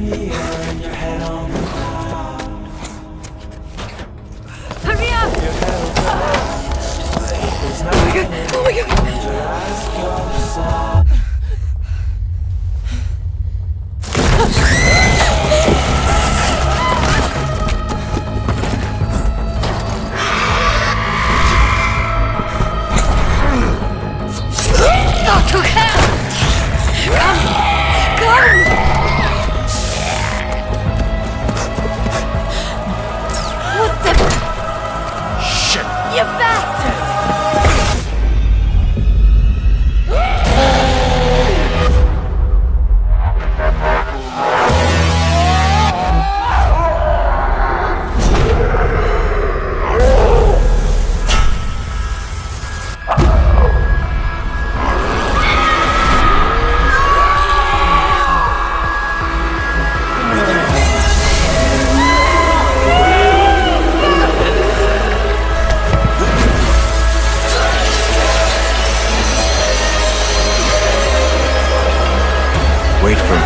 Hurry up! Oh my god! Oh my god! To hell! Come! What the... Shit! You bastard! Wait for me.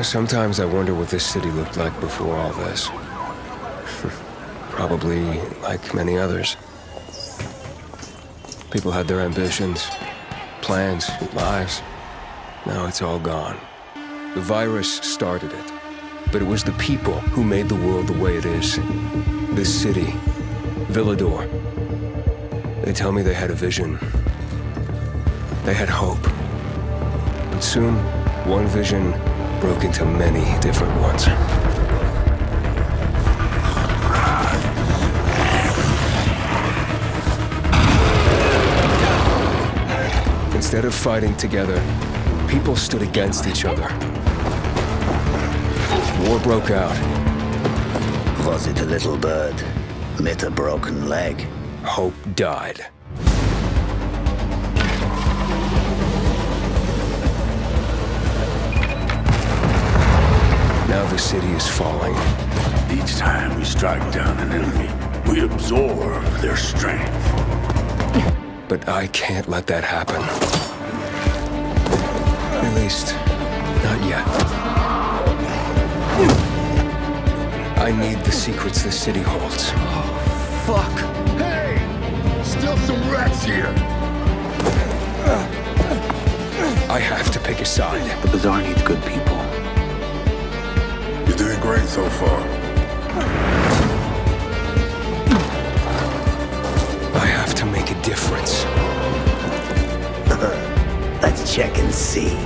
Sometimes I wonder what this city looked like before all this. Probably like many others. People had their ambitions, plans, lives. Now it's all gone. The virus started it, but it was the people who made the world the way it is. This city, Villador. They tell me they had a vision. They had hope. But soon, one vision broke into many different ones. Instead of fighting together, people stood against each other. War broke out. Was it a little bird with a broken leg? Hope died. Now the city is falling. Each time we strike down an enemy, we absorb their strength. But I can't let that happen. At least, not yet. I need the secrets this city holds. Fuck! Hey! Still some rats here! I have to pick a side. The bazaar needs good people. You're doing great so far. I have to make a difference. Let's check and see.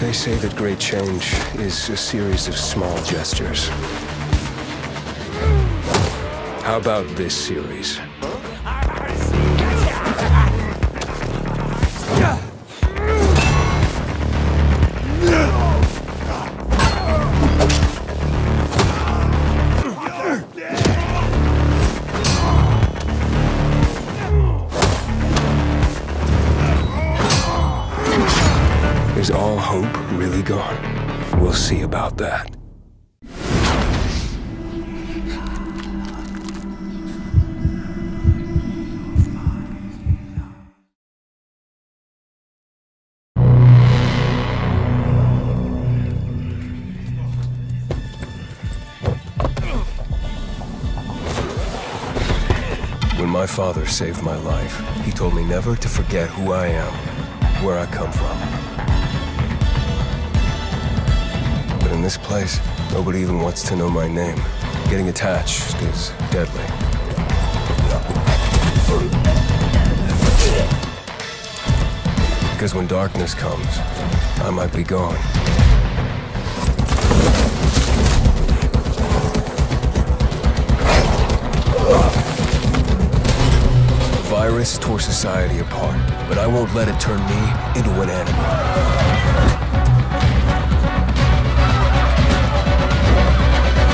They say that great change is a series of small gestures. How about this series? Is all hope really gone? We'll see about that. When my father saved my life, he told me never to forget who I am, where I come from. But in this place, nobody even wants to know my name. Getting attached is deadly. Because when darkness comes, I might be gone. virus tore society apart, but I won't let it turn me into an enemy.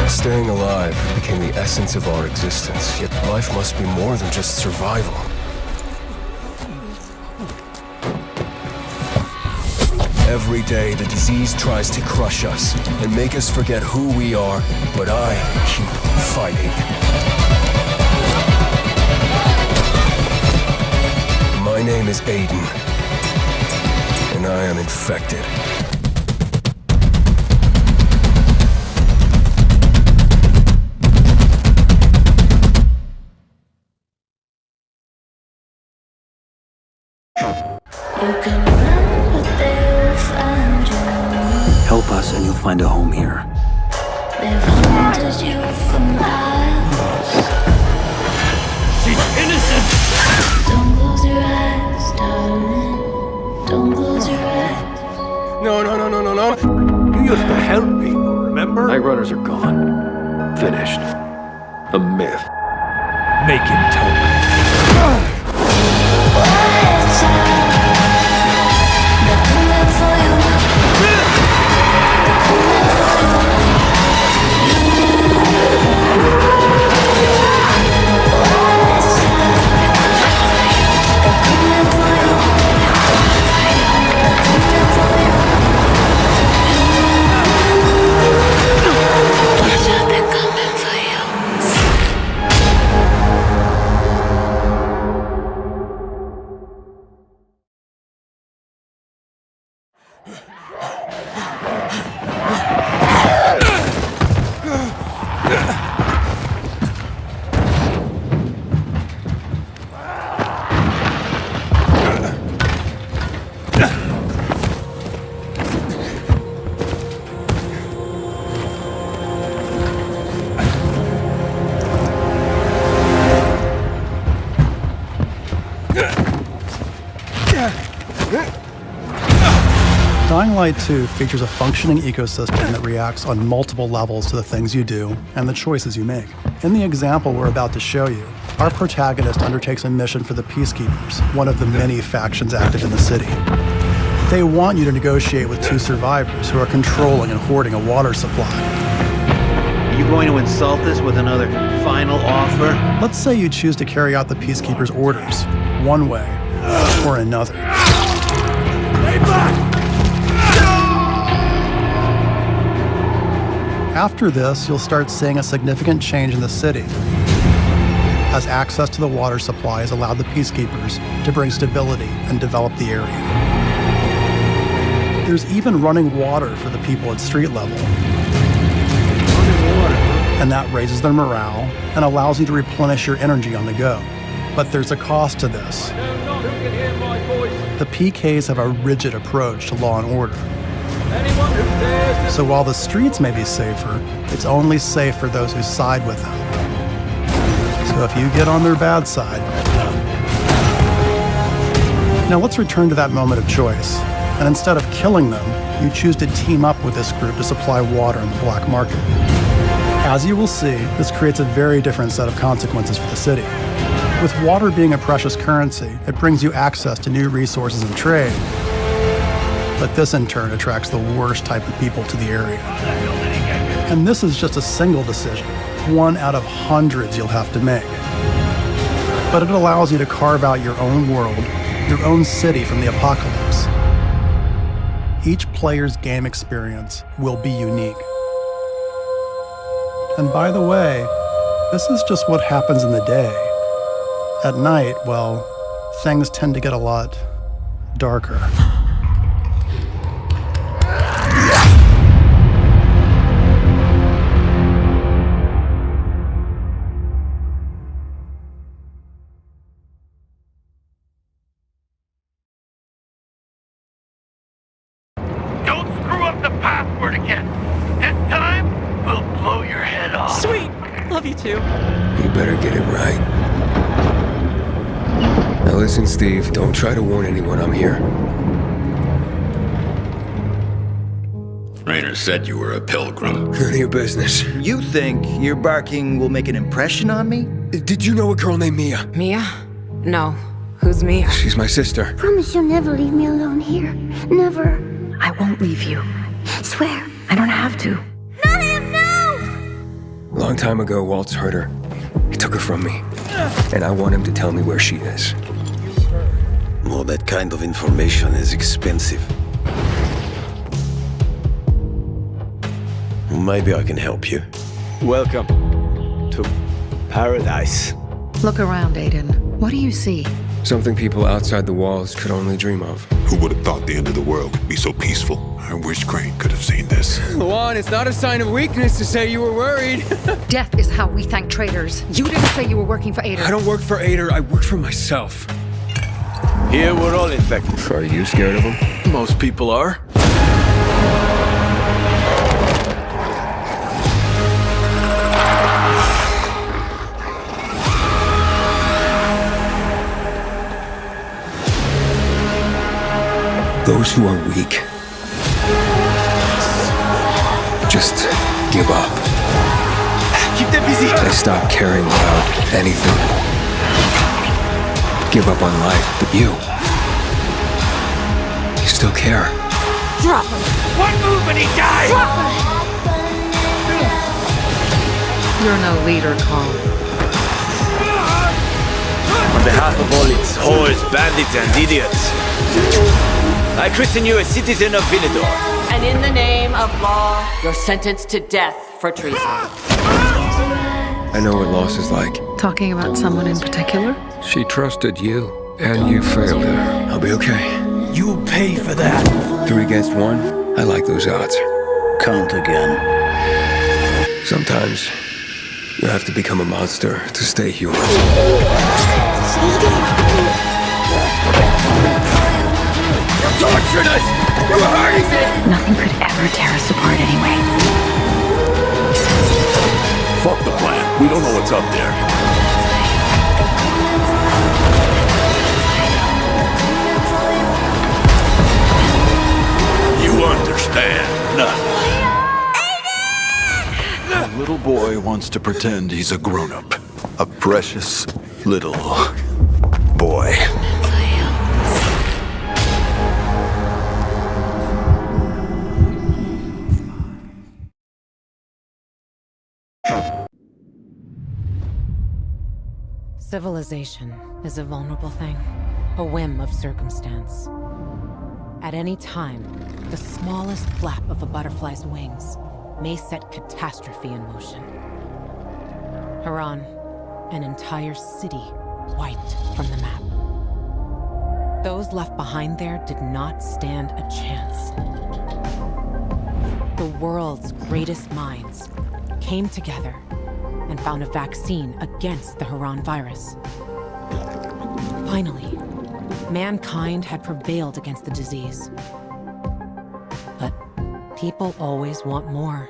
Staying alive became the essence of our existence, yet life must be more than just survival. Every day, the disease tries to crush us and make us forget who we are, but I keep fighting. My name is Aiden, and I am infected. Help us and you'll find a home here. They've hunted you for miles. She's innocent! Don't close your eyes, darling. Don't close your eyes. No. You used to help people, remember? Night Runners are gone. Finished. A myth. Make him talk. They're coming for you. They're coming for Watch out, they're coming for you. Dying Light 2 features a functioning ecosystem that reacts on multiple levels to the things you do and the choices you make. In the example we're about to show you, our protagonist undertakes a mission for the Peacekeepers, one of the many factions active in the city. They want you to negotiate with two survivors who are controlling and hoarding a water supply. Are you going to insult us with another final offer? Let's say you choose to carry out the Peacekeepers' orders, one way or another. Lay back! After this, you'll start seeing a significant change in the city, as access to the water supply has allowed the Peacekeepers to bring stability and develop the area. There's even running water for the people at street level. And that raises their morale and allows you to replenish your energy on the go. But there's a cost to this. The PKs have a rigid approach to law and order. So while the streets may be safer, it's only safe for those who side with them. So if you get on their bad side. Now let's return to that moment of choice. And instead of killing them, you choose to team up with this group to supply water in the black market. As you will see, this creates a very different set of consequences for the city. With water being a precious currency, it brings you access to new resources and trade. But this in turn attracts the worst type of people to the area. And this is just a single decision, one out of hundreds you'll have to make. But it allows you to carve out your own world, your own city from the apocalypse. Each player's game experience will be unique. And by the way, this is just what happens in the day. At night, well, things tend to get a lot darker. Don't screw up the password again. This time, we'll blow your head off. Sweet. Love you too. You better get it right. Now listen, Steve, don't try to warn anyone I'm here. Raynor said you were a pilgrim. None of your business. You think your barking will make an impression on me? Did you know a girl named Mia? Mia? No. Who's Mia? She's my sister. Promise you'll never leave me alone here. Never. I won't leave you. Swear. I don't have to. Not him, no! A long time ago, Walt's hurt her. He took her from me. And I want him to tell me where she is. Well, that kind of information is expensive. Maybe I can help you. Welcome to paradise. Look around, Aiden. What do you see? Something people outside the walls could only dream of. Who would have thought the end of the world could be so peaceful? I wish Crane could have seen this. Luan, it's not a sign of weakness to say you were worried. Death is how we thank traitors. You didn't say you were working for Aiden. I don't work for Ader, I work for myself. Here we're all infected. Are you scared of him? Most people are. Those who are weak just give up. Keep them busy. They stop caring about anything. Give up on life, but you still care. Drop him. One move and he dies! Drop him. You're no leader, Cole. On behalf of all its whores, bandits, and idiots, I christen you a citizen of Vinidor. And in the name of law, you're sentenced to death for treason. I know what loss is like. Talking about someone in particular? She trusted you, and you failed her. I'll be okay. You pay for that. 3 against 1, I like those odds. Count again. Sometimes you have to become a monster to stay human. Tortured us! You were hurting me! Nothing could ever tear us apart anyway. Fuck the plan. We don't know what's up there. You understand nothing. A little boy wants to pretend he's a grown-up. A precious little boy. Civilization is a vulnerable thing, a whim of circumstance. At any time, the smallest flap of a butterfly's wings may set catastrophe in motion. Haran, an entire city wiped from the map. Those left behind there did not stand a chance. The world's greatest minds came together and found a vaccine against the Haran virus. Finally, mankind had prevailed against the disease. But people always want more.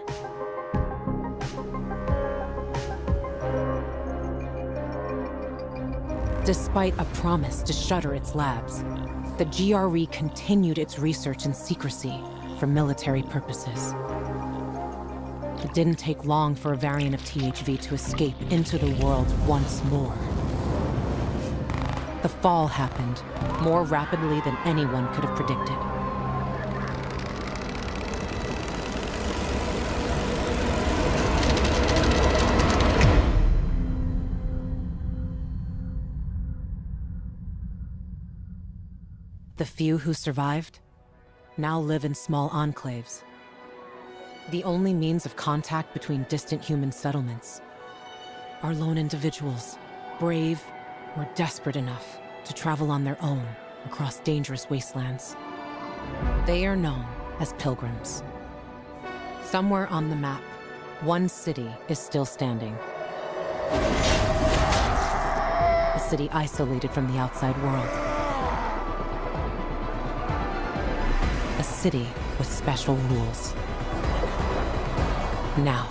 Despite a promise to shutter its labs, the GRE continued its research in secrecy for military purposes. It didn't take long for a variant of THV to escape into the world once more. The fall happened more rapidly than anyone could have predicted. The few who survived now live in small enclaves. The only means of contact between distant human settlements are lone individuals, brave or desperate enough to travel on their own across dangerous wastelands. They are known as pilgrims. Somewhere on the map, one city is still standing. A city isolated from the outside world. A city with special rules. Now,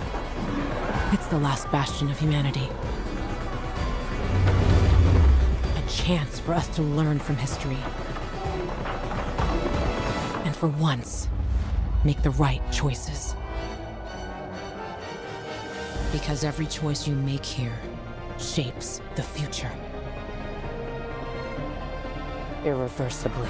it's the last bastion of humanity. A chance for us to learn from history. And for once, make the right choices. Because every choice you make here shapes the future. irreversibly.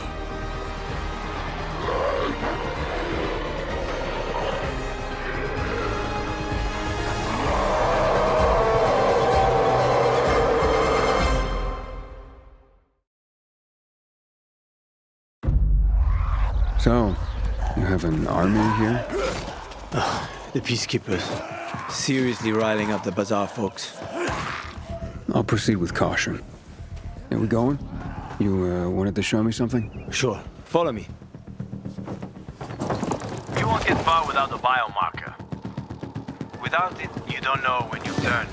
So, you have an army here? The peacekeepers. Seriously riling up the bazaar folks. I'll proceed with caution. Are we going? You wanted to show me something? Sure. Follow me. You won't get far without the biomarker. Without it, you don't know when you turn.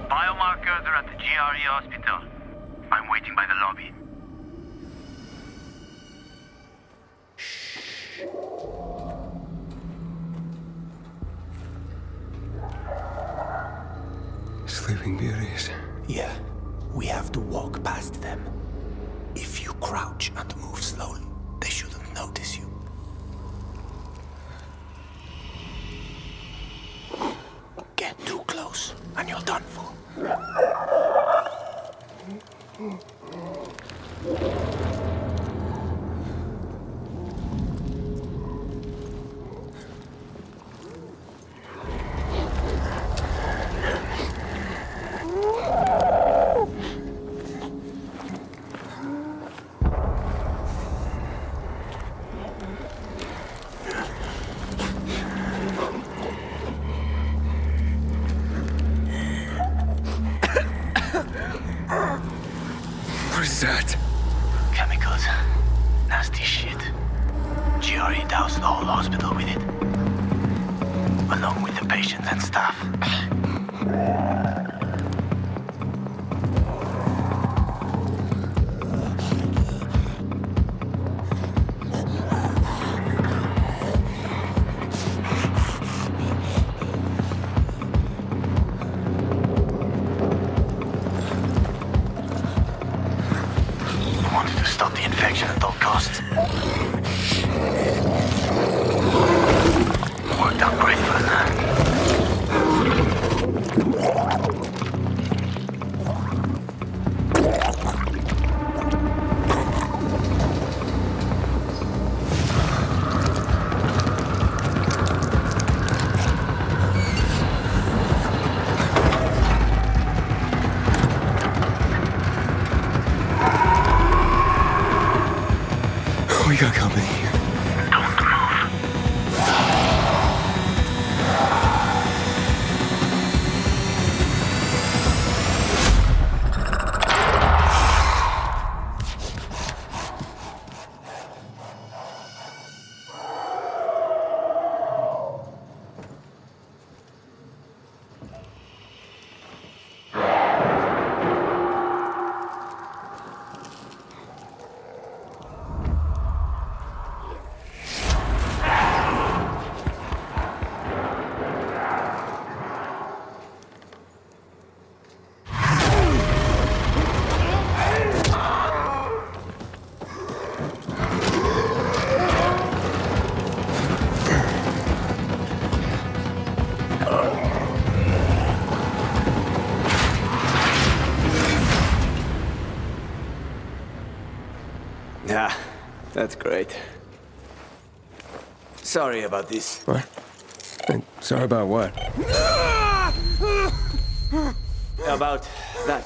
Biomarkers are at the GRE hospital. I'm waiting by the lobby. Sleeping Beauties. Yeah, we have to walk past them. If you crouch and move slowly, they shouldn't notice you. Get too close, and you're done for. What is that? Chemicals. Nasty shit. GRE doused the whole hospital with it. Along with the patients and staff. Wanted to stop the infection at all costs. Worked out great for now. We got company here. Yeah, that's great. Sorry about this. What? Sorry about what? About that.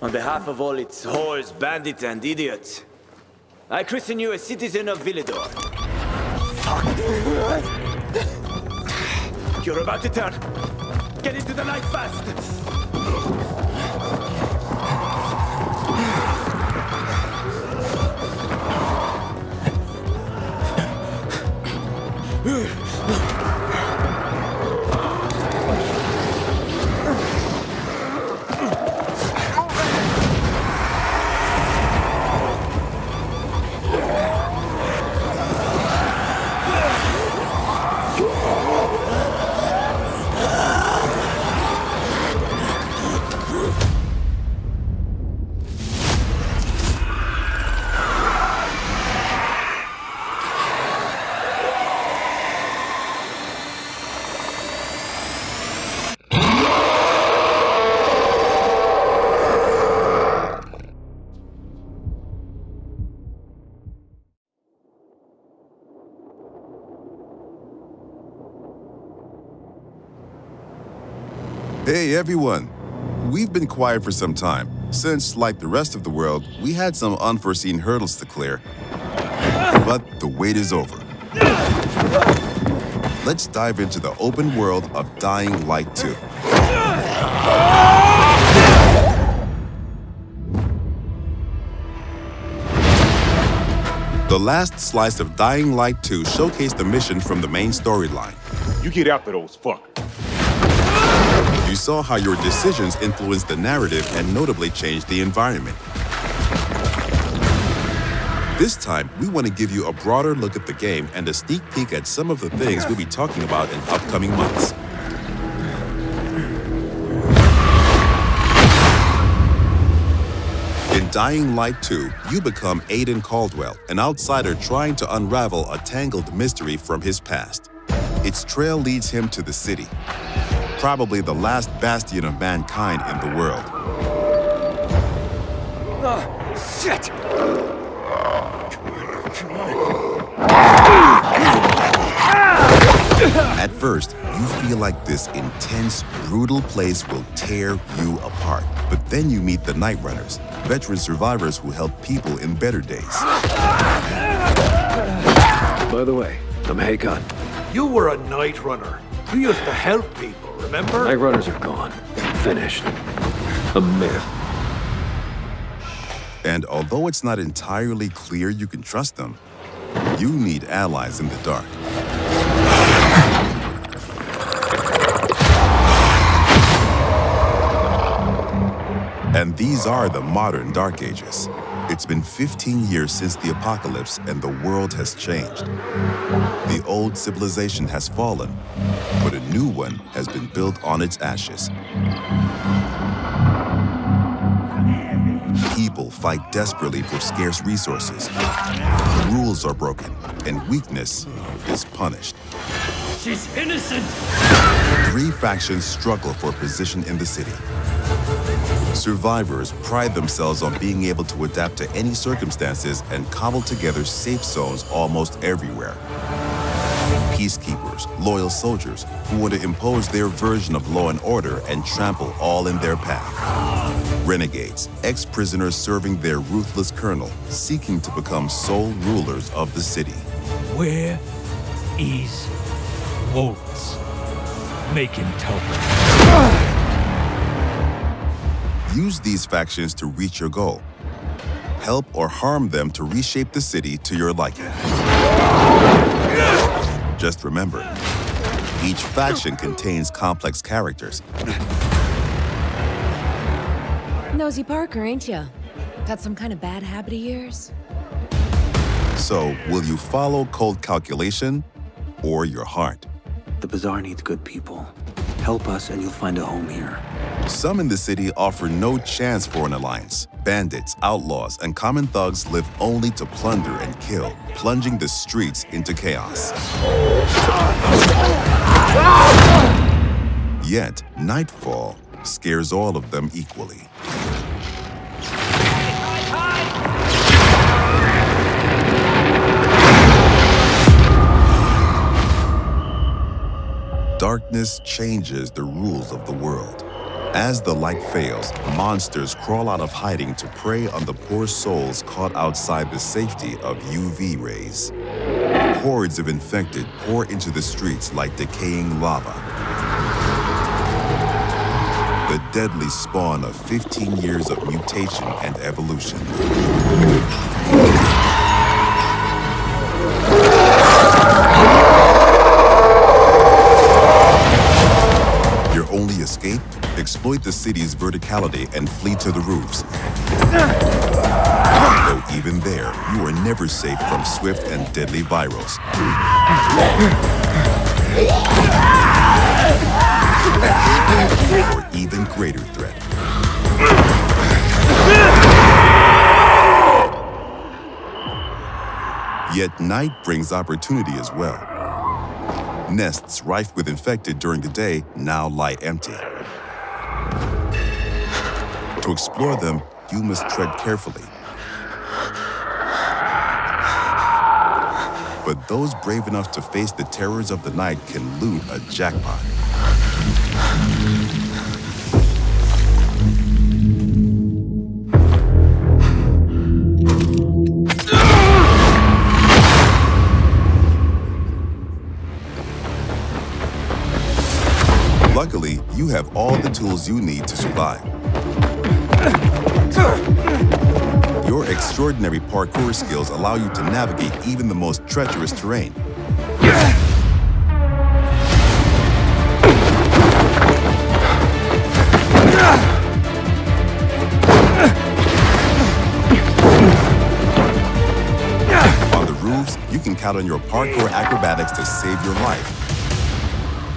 On behalf of all its whores, bandits, and idiots, I christen you a citizen of Villador. Fuck. You're about to turn. Get into the light fast. Hey, everyone. We've been quiet for some time, since, like the rest of the world, we had some unforeseen hurdles to clear. But the wait is over. Let's dive into the open world of Dying Light 2. The last slice of Dying Light 2 showcased the mission from the main storyline. You get after those fuckers. You saw how your decisions influenced the narrative and notably changed the environment. This time, we want to give you a broader look at the game and a sneak peek at some of the things we'll be talking about in upcoming months. In Dying Light 2, you become Aiden Caldwell, an outsider trying to unravel a tangled mystery from his past. Its trail leads him to the city, probably the last bastion of mankind in the world. Shit! At first, you feel like this intense, brutal place will tear you apart. But then you meet the Night Runners, veteran survivors who help people in better days. By the way, I'm Hakon. You were a Night Runner. You used to help people, remember? Night Runners are gone. Finished. A myth. And although it's not entirely clear you can trust them, you need allies in the dark. And these are the modern Dark Ages. It's been 15 years since the apocalypse and the world has changed. The old civilization has fallen, but a new one has been built on its ashes. People fight desperately for scarce resources. Rules are broken, and weakness is punished. She's innocent! 3 factions struggle for position in the city. Survivors pride themselves on being able to adapt to any circumstances and cobble together safe zones almost everywhere. Peacekeepers, loyal soldiers who want to impose their version of law and order and trample all in their path. Renegades, ex-prisoners serving their ruthless colonel, seeking to become sole rulers of the city. Where is Waltz? Make him talk. Use these factions to reach your goal. Help or harm them to reshape the city to your liking. Just remember, each faction contains complex characters. Nosy Parker, ain't ya? Got some kind of bad habit of yours? So, will you follow cold calculation or your heart? The Bazaar needs good people. Help us and you'll find a home here. Some in the city offer no chance for an alliance. Bandits, outlaws, and common thugs live only to plunder and kill, plunging the streets into chaos. Yet, nightfall scares all of them equally. Darkness changes the rules of the world. As the light fails, monsters crawl out of hiding to prey on the poor souls caught outside the safety of UV rays. Hordes of infected pour into the streets like decaying lava. The deadly spawn of 15 years of mutation and evolution. Your only escape? Exploit the city's verticality and flee to the roofs. Though even there, you are never safe from swift and deadly virals. Or even greater threat. Yet night brings opportunity as well. Nests rife with infected during the day now lie empty. To explore them, you must tread carefully. But those brave enough to face the terrors of the night can loot a jackpot. Luckily, you have all the tools you need to survive. Your extraordinary parkour skills allow you to navigate even the most treacherous terrain. On the roofs, you can count on your parkour acrobatics to save your life.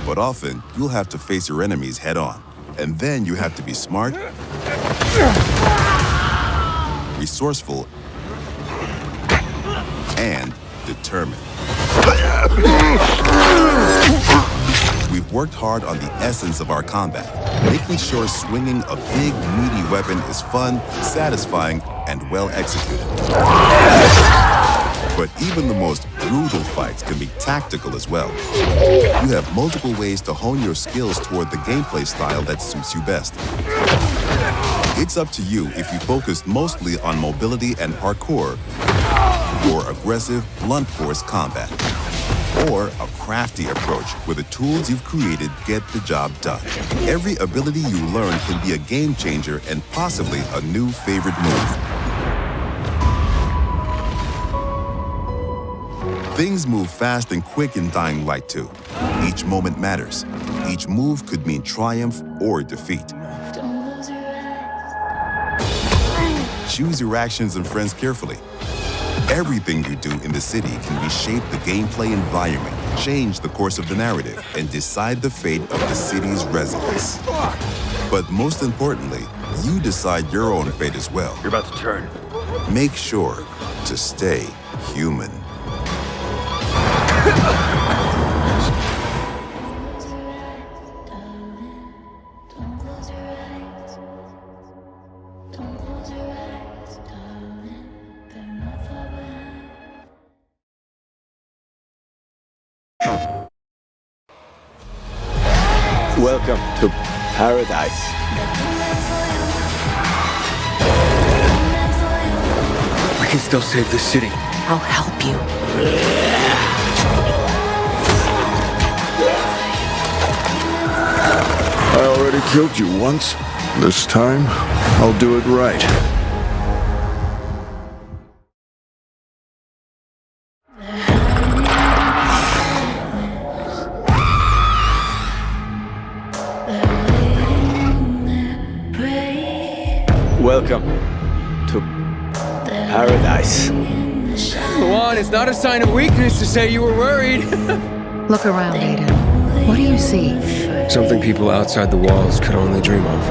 But often, you'll have to face your enemies head-on. And then you have to be smart, resourceful, and determined. We've worked hard on the essence of our combat, making sure swinging a big, meaty weapon is fun, satisfying, and well executed. But even the most brutal fights can be tactical as well. You have multiple ways to hone your skills toward the gameplay style that suits you best. It's up to you if you focus mostly on mobility and parkour, or aggressive, blunt force combat, or a crafty approach where the tools you've created get the job done. Every ability you learn can be a game changer and possibly a new favorite move. Things move fast and quick in Dying Light 2. Each moment matters. Each move could mean triumph or defeat. Choose your actions and friends carefully. Everything you do in the city can reshape the gameplay environment, change the course of the narrative, and decide the fate of the city's residents. But most importantly, you decide your own fate as well. You're about to turn. Make sure to stay human. Welcome to paradise. We can still save the city. I'll help you. I already killed you once. This time, I'll do it right. Welcome to paradise. Juan, it's not a sign of weakness to say you were worried. Look around, Aiden. What do you see? Something people outside the walls could only dream of.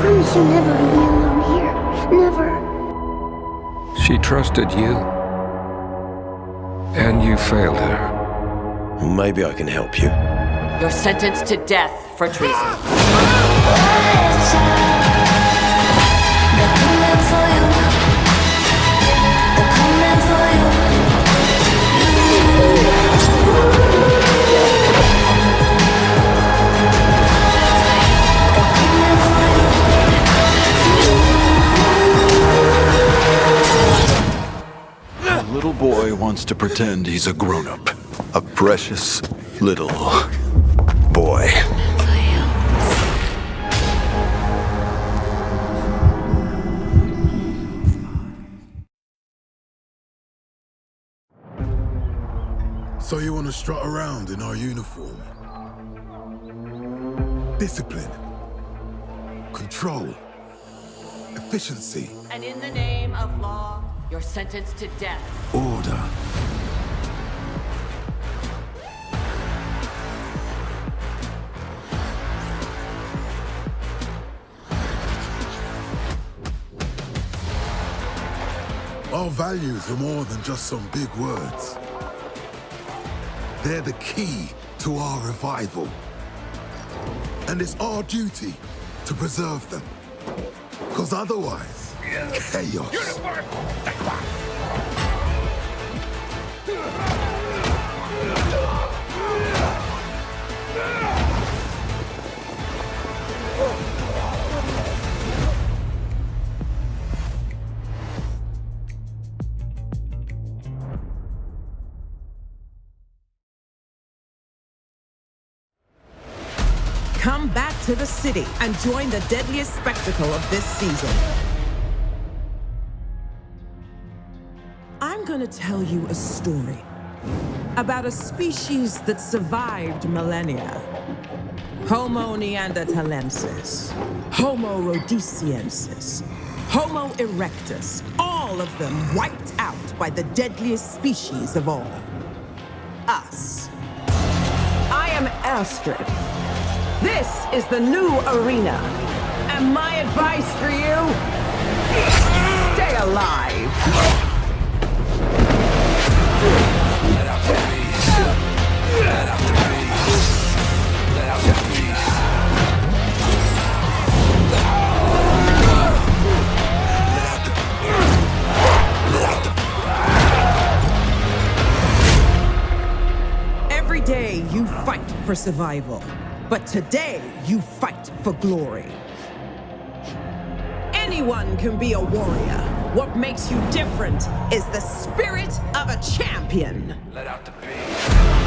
Promise you'll never leave me alone here. Never. She trusted you. And you failed her. Maybe I can help you. You're sentenced to death for treason. A little boy wants to pretend he's a grown-up. A precious little boy. So you want to strut around in our uniform? Discipline, control, efficiency, And in the name of law, you're sentenced to death. order. Our values are more than just some big words. They're the key to our revival. And it's our duty to preserve them. Because otherwise, chaos. Come back to the city and join the deadliest spectacle of this season. I'm gonna tell you a story about a species that survived millennia. Homo neanderthalensis, Homo rhodesiensis, Homo erectus, all of them wiped out by the deadliest species of all. Us. I am Astrid. This is the new arena. And my advice for you, stay alive. Let out the beast. Let out the beast. Let out the beast. Every day you fight for survival, but today you fight for glory. Anyone can be a warrior. What makes you different is the spirit of a champion. Let out the beast.